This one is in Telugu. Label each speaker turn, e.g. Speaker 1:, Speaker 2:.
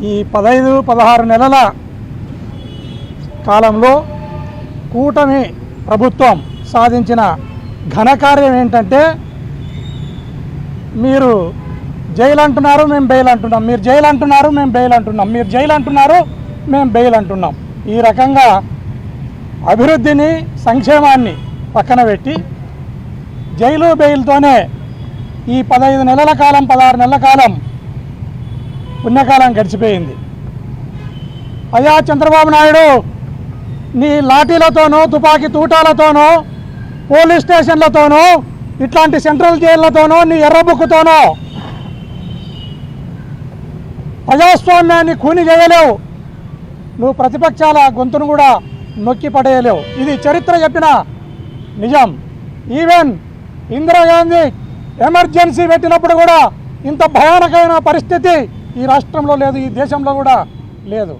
Speaker 1: ఈ 15-16 నెలల కాలంలో కూటమి ప్రభుత్వం సాధించిన ఘనకార్యం ఏంటంటే, మీరు జైలు అంటున్నారు, మేము బెయిల్ అంటున్నాం, మీరు జైలు అంటున్నారు, మేము బెయిల్ అంటున్నాం, మీరు జైలు అంటున్నారు, మేము బెయిల్ అంటున్నాం. ఈ రకంగా అభివృద్ధిని, సంక్షేమాన్ని పక్కన పెట్టి జైలు బెయిల్తోనే ఈ 15 నెలల కాలం, 16 నెలల కాలం పుణ్యకాలం గడిచిపోయింది. అయ్యా చంద్రబాబు నాయుడు, నీ లాఠీలతోనూ, తుపాకీ తూటాలతోనూ, పోలీస్ స్టేషన్లతోనూ, ఇట్లాంటి సెంట్రల్ జైళ్లతోనూ, నీ ఎర్రబుక్కుతోనూ ప్రజాస్వామ్యాన్ని కూని చేయలేవు. నువ్వు ప్రతిపక్షాల గొంతును కూడా నొక్కి పడేయలేవు. ఇది చరిత్ర చెప్పిన నిజం. ఈవెన్ ఇందిరాగాంధీ ఎమర్జెన్సీ పెట్టినప్పుడు కూడా ఇంత భయానకమైన పరిస్థితి ఈ రాష్ట్రంలో లేదు, ఈ దేశంలో కూడా లేదు.